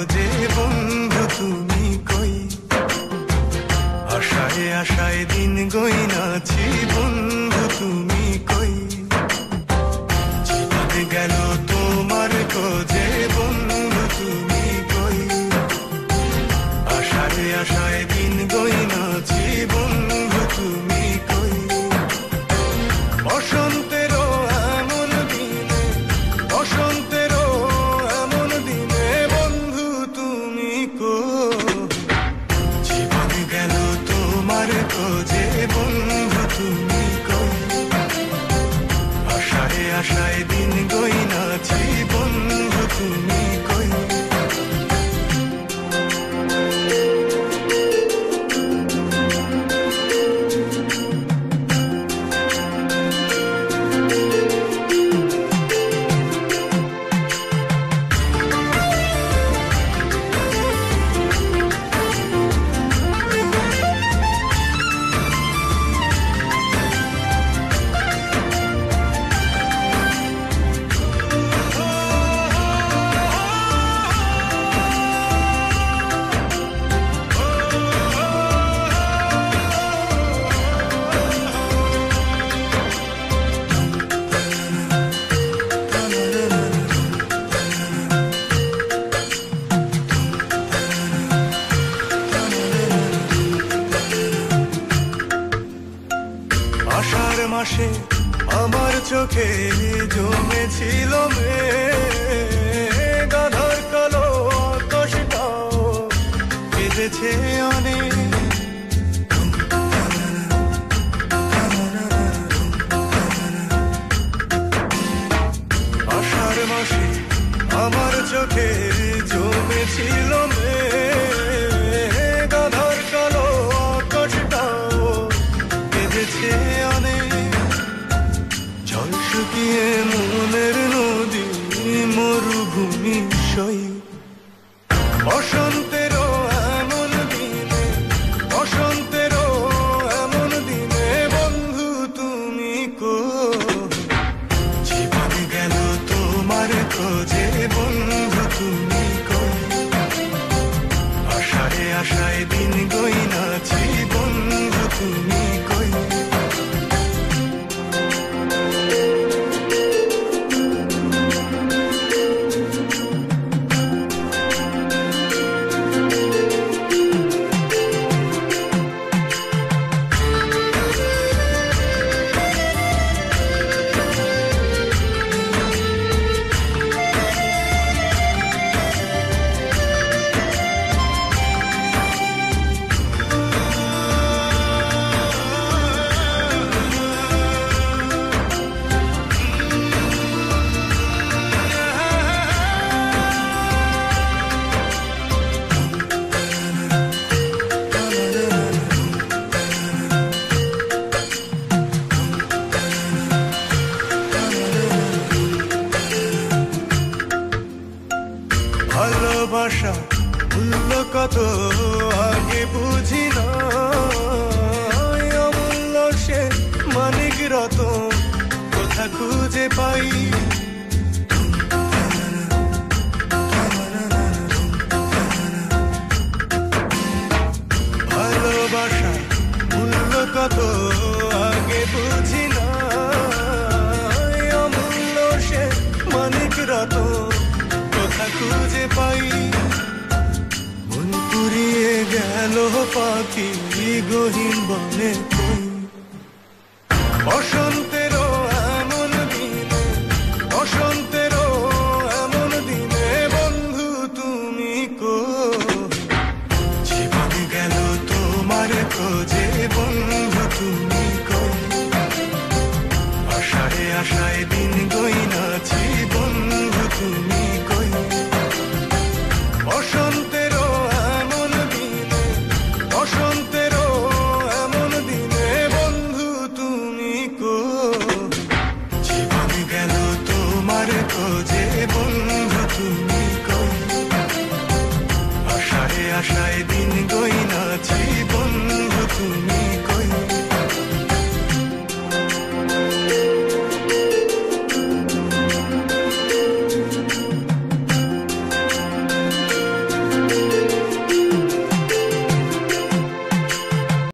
খোঁজে বন্ধু তুমি কই, আশায় আশায় দিন গইনাছি বন্ধু তুমি কই, জীবন গেল তোমার খোঁজে বন্ধু তুমি কই, আশায় আশায় দিন গইনাছি বন্ধু তুমি কই। বসন্তেরও এমন দিনে, বসন্তেরও এমন দিনে বন্ধু তুমি কই, জীবন গেল তোমার খোঁজে বন্ধু তুমি কই, আশায় আশায় দিন গইনাছি বন্ধু তুমি কই। আষাঢ় মাসে আমার চোখে জমেছিল মেঘ, গাধার কালো আকাশটাও কেঁদেছে অনেক। আষাঢ় মাসে আমার চোখে জমেছিল মেঘ, গাধার কালো আকাশটাও কেঁদেছে অনেক। জল শুকিয়ে মনের নদী মরুভূমি সই, বসন্তেরও এমন দিনে, বসন্তেরও এমন দিনে বন্ধু তুমি কই, জীবন গেল তোমার খোঁজে বন্ধু তুমি কই, আশায় আশায় দিন গইনাছি বন্ধু তুমি কই। ভালোবাসা মূল্য কত আগে বুঝি না, অমূল্য সে মানিক রতন কোথা খুঁজে পাই। ভালোবাসা মূল্য কত আগে বুঝি না, অমূল্য সে মানিক রতন কোথা খুঁজে পাই। মন পুরিয়ে গেল পাখি গহীন বনে কই, বসন্তেরও এমন দিনে, বসন্তেরও এমন দিনে বন্ধু তুমি কই, জীবন গেল তোমার খোঁজে বন্ধু তুমি কই, আশায় আশায় দিন গইনাছি বন্ধু তুমি কই, বসন্তেরও এমন দিনে, বসন্তেরও এমন দিনে বন্ধু তুমি কই, জীবন গেল তোমার খোঁজে বন্ধু তুমি কই, আশায় আশায় দিন গইনাছি